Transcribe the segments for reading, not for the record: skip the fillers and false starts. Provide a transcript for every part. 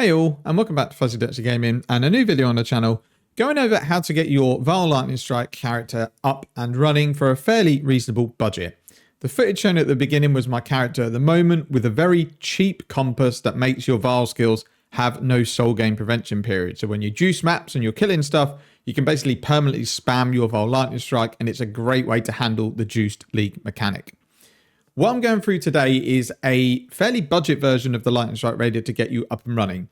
Hey all, and welcome back to Ascendancy Gaming and a new video on the channel going over how to get your Vaal Lightning Strike character up and running for a fairly reasonable budget. The footage shown at the beginning was my character at the moment with a very cheap compass that makes your Vaal skills have no soul gain prevention period. So when you juice maps and you're killing stuff, you can basically permanently spam your Vaal Lightning Strike, and it's a great way to handle the juiced league mechanic. What I'm going through today is a fairly budget version of the Lightning Strike Raider to get you up and running.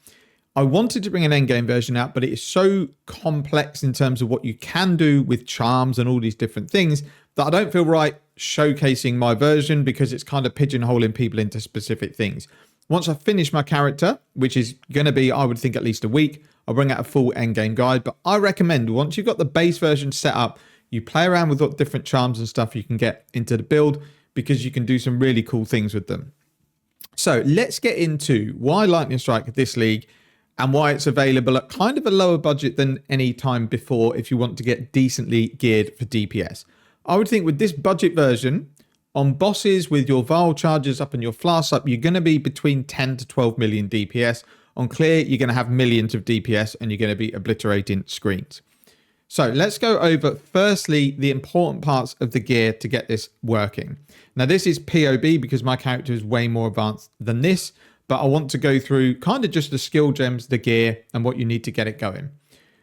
I wanted to bring an endgame version out, but it is so complex in terms of what you can do with charms and all these different things that I don't feel right showcasing my version because it's kind of pigeonholing people into specific things. Once I finish my character, which is going to be, I would think, at least a week, I'll bring out a full endgame guide. But I recommend once you've got the base version set up, you play around with what different charms and stuff you can get into the build, because you can do some really cool things with them. So let's get into why Lightning Strike this league and why it's available at kind of a lower budget than any time before if you want to get decently geared for DPS. I would think with this budget version, on bosses with your Vaal charges up and your Flasks up, you're going to be between 10 to 12 million DPS. On clear, you're going to have millions of DPS and you're going to be obliterating screens. So let's go over, firstly, the important parts of the gear to get this working. Now, this is POE because my character is way more advanced than this, but I want to go through kind of just the skill gems, the gear, and what you need to get it going.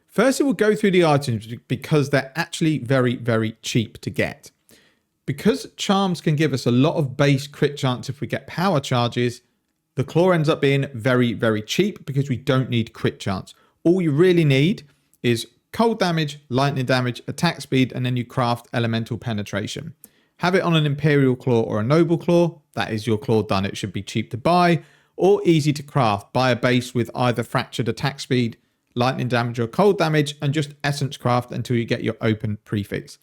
Firstly, we'll go through the items because they're actually very, very cheap to get. Because charms can give us a lot of base crit chance if we get power charges, the claw ends up being very, very cheap because we don't need crit chance. All you really need is cold damage, lightning damage, attack speed, and then you craft elemental penetration. Have it on an Imperial Claw or a Noble Claw. That is your claw done. It should be cheap to buy or easy to craft. Buy a base with either fractured attack speed, lightning damage, or cold damage, and just essence craft until you get your open prefix.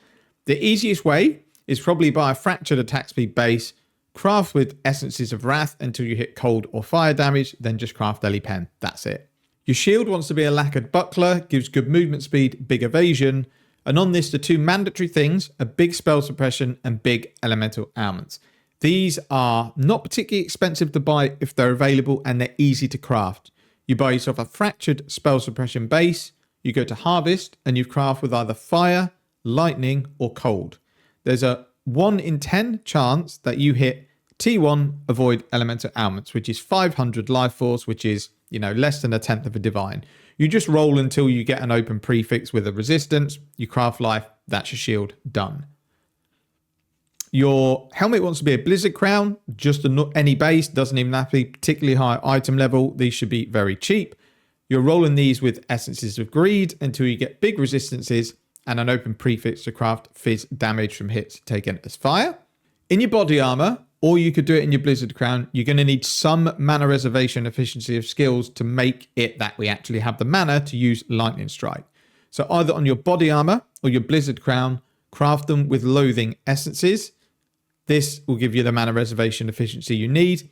The easiest way is probably buy a fractured attack speed base, craft with essences of wrath until you hit cold or fire damage, then just craft Ellie Pen. That's it. Your shield wants to be a lacquered buckler, gives good movement speed, big evasion, and on this the two mandatory things are big spell suppression and big elemental ailments. These are not particularly expensive to buy if they're available, and they're easy to craft. You buy yourself a fractured spell suppression base, you go to harvest, and you craft with either fire, lightning, or cold. There's a 1 in 10 chance that you hit T1 avoid elemental ailments, which is 500 life force, which is, less than a tenth of a divine. You just roll until you get an open prefix with a resistance. You craft life. That's your shield done. Your helmet wants to be a blizzard crown, just any base, doesn't even have to be particularly high item level. These should be very cheap. You're rolling these with essences of greed until you get big resistances and an open prefix to craft fizz damage from hits taken as fire. In your body armor, or you could do it in your Blizzard Crown, you're going to need some mana reservation efficiency of skills to make it that we actually have the mana to use Lightning Strike. So either on your body armor or your Blizzard Crown, craft them with loathing essences. This will give you the mana reservation efficiency you need.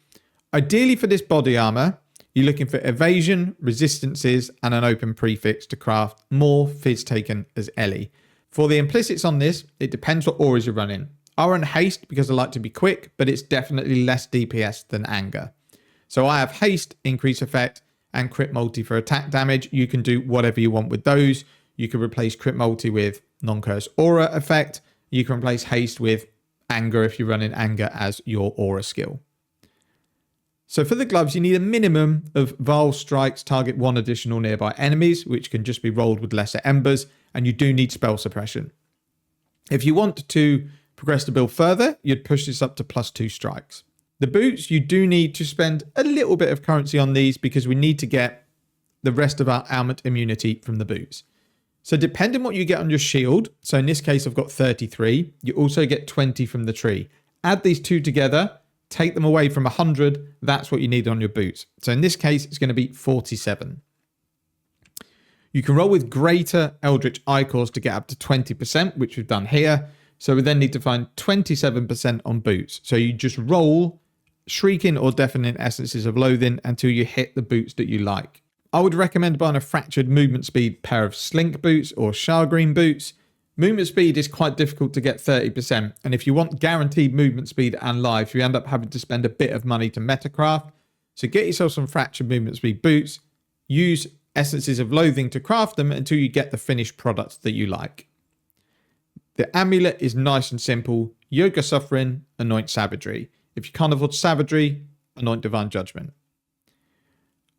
Ideally for this body armor, you're looking for evasion, resistances, and an open prefix to craft more fizz taken as Ellie. For the implicits on this, it depends what auras you're running. I run haste because I like to be quick, but it's definitely less DPS than anger. So I have haste, increase effect, and crit multi for attack damage. You can do whatever you want with those. You can replace crit multi with non-curse aura effect. You can replace haste with anger if you're running anger as your aura skill. So for the gloves, you need a minimum of Vaal strikes target 1 additional nearby enemies, which can just be rolled with lesser embers, and you do need spell suppression. If you want to progress the build further, you'd push this up to +2 strikes. The boots, you do need to spend a little bit of currency on these because we need to get the rest of our ailment immunity from the boots. So depending on what you get on your shield, so in this case I've got 33, you also get 20 from the tree. Add these two together, take them away from 100, that's what you need on your boots. So in this case it's going to be 47. You can roll with greater Eldritch Icors to get up to 20%, which we've done here. So we then need to find 27% on boots. So you just roll shrieking or deafening essences of loathing until you hit the boots that you like. I would recommend buying a fractured movement speed pair of slink boots or Shagreen boots. Movement speed is quite difficult to get 30%. And if you want guaranteed movement speed and life, you end up having to spend a bit of money to metacraft. So get yourself some fractured movement speed boots, Use essences of loathing to craft them until you get the finished product that you like. The amulet is nice and simple. Yoga Suffering, anoint Savagery. If you can't afford Savagery, anoint Divine Judgment.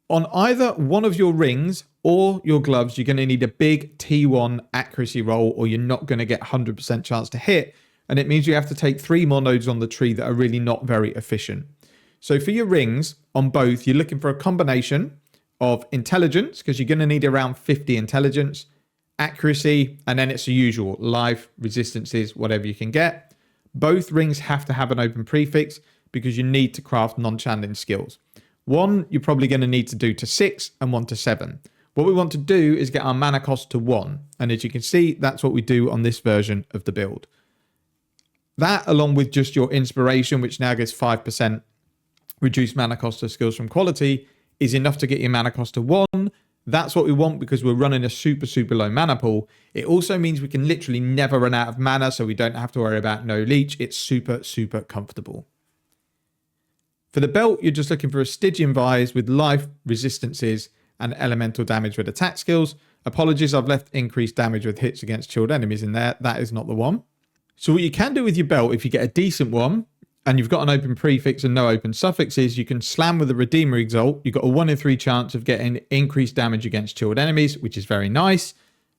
On either one of your rings or your gloves, you're going to need a big T1 accuracy roll, or you're not going to get 100% chance to hit. And it means you have to take 3 more nodes on the tree that are really not very efficient. So for your rings on both, you're looking for a combination of intelligence, because you're going to need around 50 intelligence, accuracy, and then it's the usual life, resistances, whatever you can get. Both rings have to have an open prefix because you need to craft non-channeling skills. One you're probably going to need to do to 6 and one to 7. What we want to do is get our mana cost to 1. And as you can see, that's what we do on this version of the build. That, along with just your inspiration, which now gets 5% reduced mana cost of skills from quality, is enough to get your mana cost to 1. That's what we want because we're running a super, super low mana pool. It also means we can literally never run out of mana, so we don't have to worry about no leech. It's super, super comfortable. For the belt, you're just looking for a Stygian Vise with life, resistances, and elemental damage with attack skills. Apologies, I've left increased damage with hits against chilled enemies in there. That is not the one. So what you can do with your belt, if you get a decent one, and you've got an open prefix and no open suffixes, you can slam with the Redeemer Exalt. You've got a 1 in 3 chance of getting increased damage against chilled enemies, which is very nice.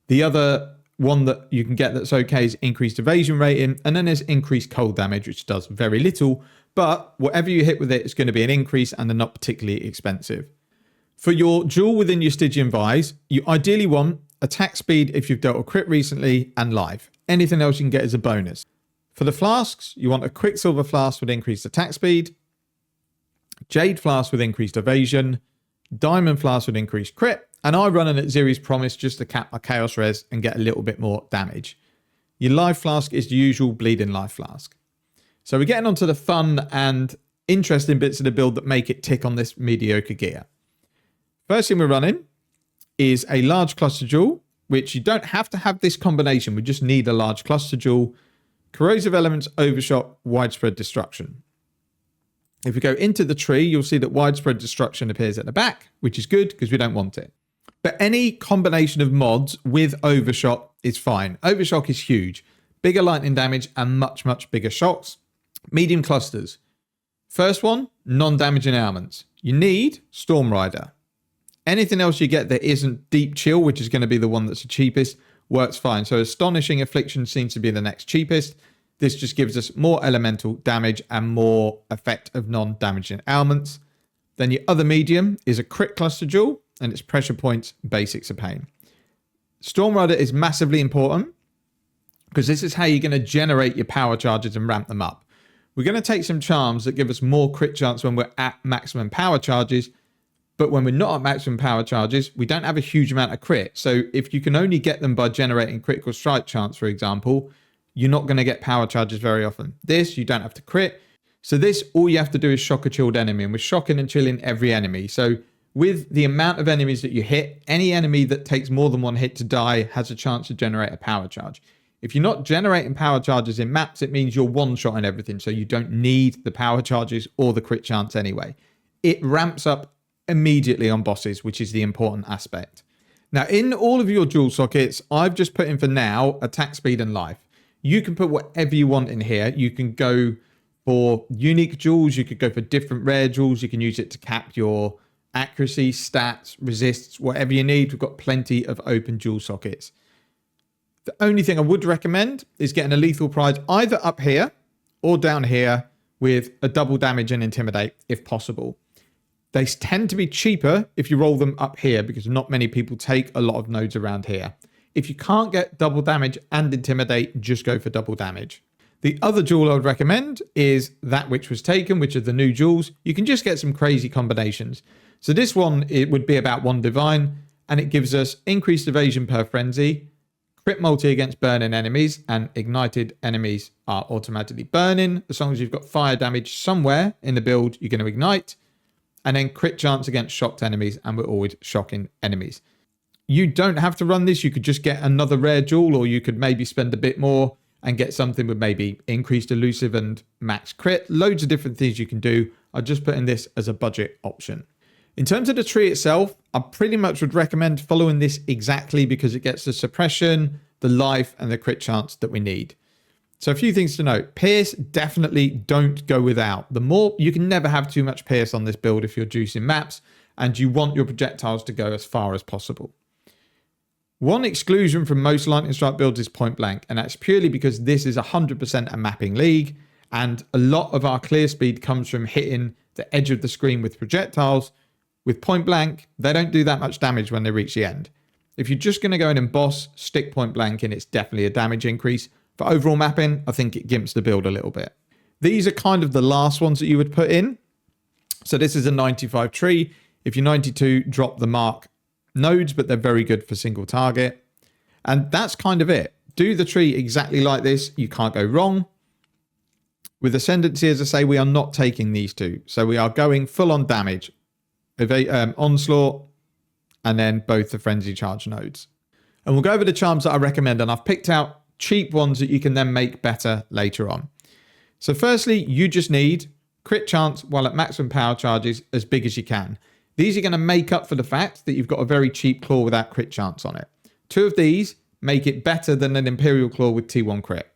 The other one that you can get that's okay is increased evasion rating, and then there's increased cold damage, which does very little, but whatever you hit with it is going to be an increase and they're not particularly expensive. For your jewel within your Stygian Vise, you ideally want attack speed if you've dealt a crit recently, and life. Anything else you can get as a bonus. For the flasks, you want a Quicksilver Flask with increased attack speed, Jade Flask with increased evasion, Diamond Flask with increased crit, and I run an at Ziri's Promise just to cap my Chaos Res and get a little bit more damage. Your Life Flask is the usual Bleeding Life Flask. So we're getting onto the fun and interesting bits of the build that make it tick on this mediocre gear. First thing we're running is a large cluster jewel, which you don't have to have this combination. We just need a large cluster jewel. Corrosive Elements, Overshot, Widespread Destruction. If we go into the tree, you'll see that Widespread Destruction appears at the back, which is good because we don't want it. But any combination of mods with Overshot is fine. Overshot is huge. Bigger lightning damage and much, much bigger shocks. Medium clusters. First one, non-damaging ailments. You need Storm Rider. Anything else you get that isn't Deep Chill, which is going to be the one that's the cheapest, works fine. So Astonishing Affliction seems to be the next cheapest. This just gives us more elemental damage and more effect of non-damaging ailments. Then your other medium is a crit cluster jewel, and it's pressure points, basics of pain. Storm Rider is massively important because this is how you're going to generate your power charges and ramp them up. We're going to take some charms that give us more crit chance when we're at maximum power charges, but when we're not at maximum power charges, we don't have a huge amount of crit. So if you can only get them by generating critical strike chance, for example, you're not going to get power charges very often. This, you don't have to crit. So this, all you have to do is shock a chilled enemy, and we're shocking and chilling every enemy. So with the amount of enemies that you hit, any enemy that takes more than 1 hit to die has a chance to generate a power charge. If you're not generating power charges in maps, it means you're one-shotting everything, so you don't need the power charges or the crit chance anyway. It ramps up immediately on bosses, which is the important aspect. Now, in all of your jewel sockets, I've just put in for now attack speed and life. You can put whatever you want in here. You can go for unique jewels, you could go for different rare jewels, you can use it to cap your accuracy, stats, resists, whatever you need. We've got plenty of open jewel sockets. The only thing I would recommend is getting a lethal prize either up here or down here with a double damage and intimidate if possible. They tend to be cheaper if you roll them up here because not many people take a lot of nodes around here. If you can't get double damage and intimidate, just go for double damage. The other jewel I would recommend is that which was taken, which are the new jewels. You can just get some crazy combinations. So this one, it would be about 1 divine, and it gives us increased evasion per frenzy, crit multi against burning enemies, and ignited enemies are automatically burning. As long as you've got fire damage somewhere in the build, you're going to ignite. And then crit chance against shocked enemies, and we're always shocking enemies. You don't have to run this. You could just get another rare jewel, or you could maybe spend a bit more and get something with maybe increased elusive and max crit. Loads of different things you can do. I just put in this as a budget option. In terms of the tree itself, I pretty much would recommend following this exactly because it gets the suppression, the life, and the crit chance that we need. So a few things to note. Pierce, definitely don't go without. The more, you can never have too much Pierce on this build if you're juicing maps, and you want your projectiles to go as far as possible. One exclusion from most lightning strike builds is point blank, and that's purely because this is 100% a mapping league, and a lot of our clear speed comes from hitting the edge of the screen with projectiles. With point blank, they don't do that much damage when they reach the end. If you're just going to go in and boss, stick point blank in, it's definitely a damage increase. For overall mapping, I think it gimps the build a little bit. These are kind of the last ones that you would put in. So this is a 95 tree. If you're 92, drop the mark nodes, but they're very good for single target. And that's kind of it. Do the tree exactly like this. You can't go wrong. With Ascendancy, as I say, we are not taking these two. So we are going full on damage. Onslaught, and then both the Frenzy Charge nodes. And we'll go over the charms that I recommend, and I've picked out cheap ones that you can then make better later on. So firstly, you just need crit chance while at maximum power charges as big as you can. These are going to make up for the fact that you've got a very cheap claw without crit chance on it. Two of these make it better than an Imperial Claw with T1 crit.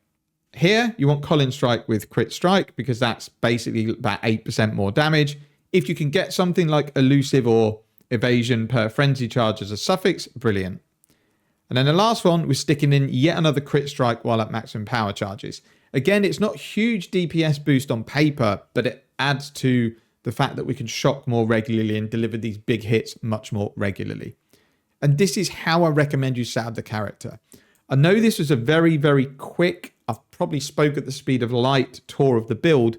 Here, you want Colin Strike with crit strike because that's basically about 8% more damage. If you can get something like elusive or evasion per frenzy charge as a suffix, brilliant. And then the last one, we're sticking in yet another crit strike while at maximum power charges. Again, it's not huge DPS boost on paper, but it adds to the fact that we can shock more regularly and deliver these big hits much more regularly. And this is how I recommend you set up the character. I know this was a very, very quick, I've probably spoke at the speed of light tour of the build,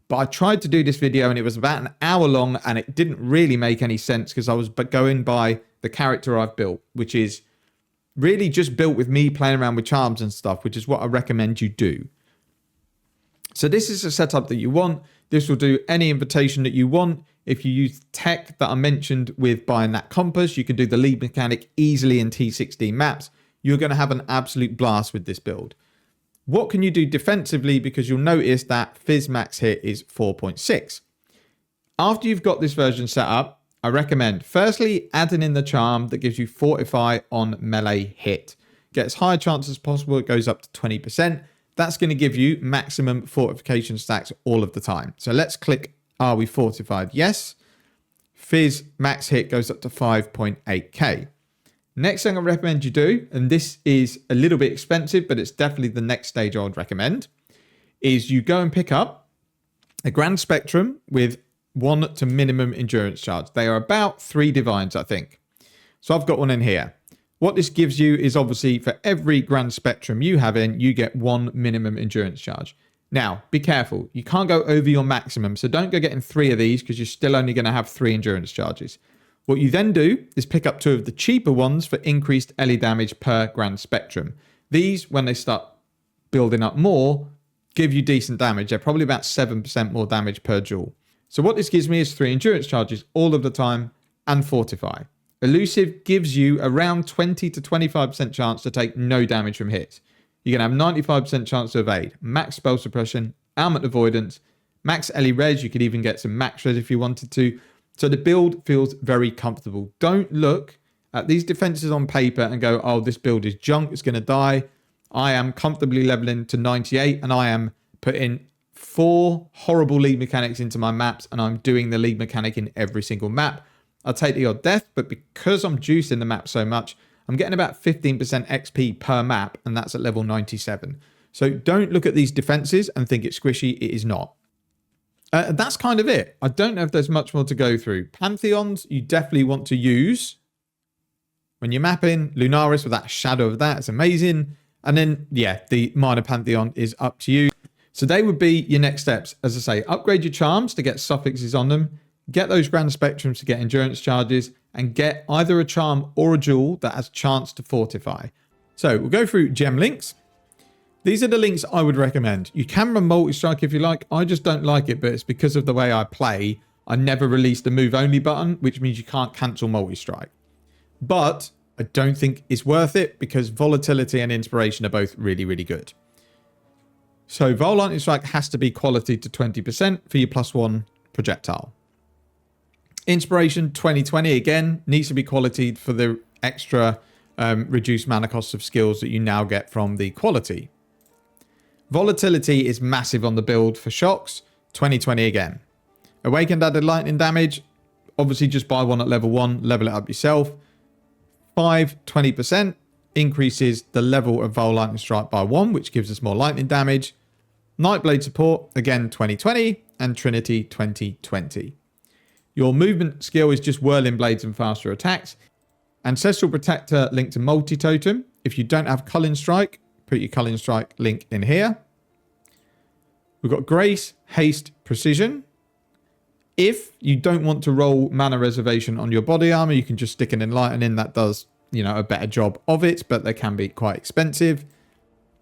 but I tried to do this video and it was about an hour long and it didn't really make any sense because I was going by the character I've built, which is really just built with me playing around with charms and stuff, which is what I recommend you do. So this is a setup that you want. This will do any invitation that you want. If you use tech that I mentioned with buying that compass, you can do the lead mechanic easily in T16 maps. You're going to have an absolute blast with this build. What can you do defensively? Because you'll notice that Fizz max hit is 4.6. After you've got this version set up, I recommend firstly adding in the charm that gives you Fortify on melee hit. Get as high a chance as possible. It goes up to 20%. That's going to give you maximum fortification stacks all of the time. So let's click, are we fortified? Yes. Fizz max hit goes up to 5.8k. Next thing I recommend you do, and this is a little bit expensive, but it's definitely the next stage I would recommend, is you go and pick up a Grand Spectrum with 1 to minimum endurance charge. They are about 3 divines, I think. So I've got one in here. What this gives you is obviously for every Grand Spectrum you have in, you get 1 minimum endurance charge. Now, be careful. You can't go over your maximum, so don't go getting 3 of these because you're still only going to have 3 endurance charges. What you then do is pick up 2 of the cheaper ones for increased LE damage per Grand Spectrum. These, when they start building up more, give you decent damage. They're probably about 7% more damage per joule. So what this gives me is 3 endurance charges all of the time and Fortify. Elusive gives you around 20 to 25% chance to take no damage from hits. You're going to have 95% chance to evade, max spell suppression, ailment avoidance, max LE res. You could even get some max res if you wanted to. So the build feels very comfortable. Don't look at these defenses on paper and go, oh, this build is junk, it's going to die. I am comfortably leveling to 98 and I am putting 4 horrible lead mechanics into my maps and I'm doing the lead mechanic in every single map. I'll take the odd death, but because I'm juicing the map so much, I'm getting about 15% XP per map and that's at level 97. So don't look at these defenses and think it's squishy. It is not. That's kind of it. I don't know if there's much more to go through. Pantheons, you definitely want to use when you're mapping. Lunaris with that shadow of that, it's amazing. And then, yeah, the minor Pantheon is up to you. So they would be your next steps. As I say, upgrade your charms to get suffixes on them. Get those Grand Spectrums to get endurance charges. And get either a charm or a jewel that has chance to fortify. So we'll go through gem links. These are the links I would recommend. You can run multi-strike if you like. I just don't like it, but it's because of the way I play. I never released the move only button, which means you can't cancel multi-strike. But I don't think it's worth it because volatility and inspiration are both really, really good. So Vaal Lightning Strike has to be quality to 20% for your +1 projectile. Inspiration 2020, again, needs to be quality for the extra reduced mana cost of skills that you now get from the quality. Volatility is massive on the build for shocks, 2020 again. Awakened added lightning damage, obviously just buy one at level 1, level it up yourself. 20% increases the level of Vaal Lightning Strike by 1, which gives us more lightning damage. Nightblade support, again 2020, and Trinity 2020. Your movement skill is just whirling blades and faster attacks. Ancestral Protector linked to multi-totem. If you don't have Culling Strike, put your Culling Strike link in here. We've got Grace, Haste, Precision. If you don't want to roll mana reservation on your body armor, you can just stick an Enlightening. That does, a better job of it, but they can be quite expensive.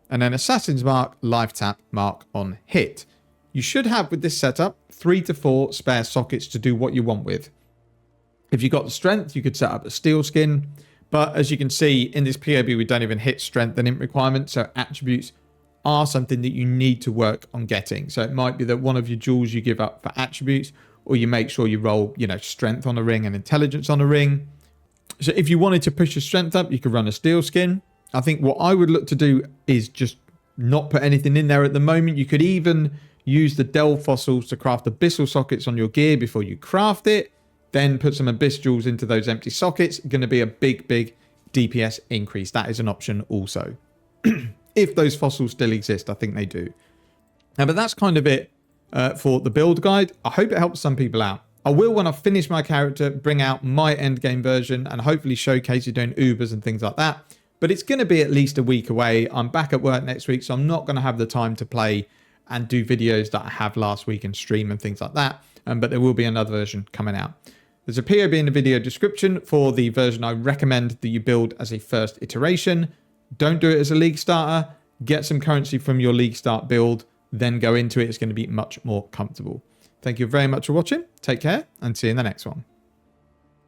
And then Assassin's Mark, Life Tap, Mark on hit. You should have, with this setup, 3 to 4 spare sockets to do what you want with. If you've got the strength, you could set up a steel skin. But as you can see, in this POB, we don't even hit strength and int requirements. So attributes are something that you need to work on getting. So it might be that one of your jewels you give up for attributes, or you make sure you roll, strength on a ring and intelligence on a ring. So if you wanted to push your strength up, you could run a steel skin. I think what I would look to do is just not put anything in there at the moment. You could even use the Delve fossils to craft abyssal sockets on your gear before you craft it. Then put some abyss jewels into those empty sockets. Going to be a big DPS increase. That is an option also. If those fossils still exist, I think they do. But that's kind of it for the build guide. I hope it helps some people out. I will, when I finish my character, bring out my endgame version and hopefully showcase you doing Ubers and things like that. But it's going to be at least a week away. I'm back at work next week, so I'm not going to have the time to play and do videos that I have last week and stream and things like that. But there will be another version coming out. There's a POB in the video description for the version I recommend that you build as a first iteration. Don't do it as a league starter. Get some currency from your league start build, then go into it. It's going to be much more comfortable. Thank you very much for watching. Take care and see you in the next one.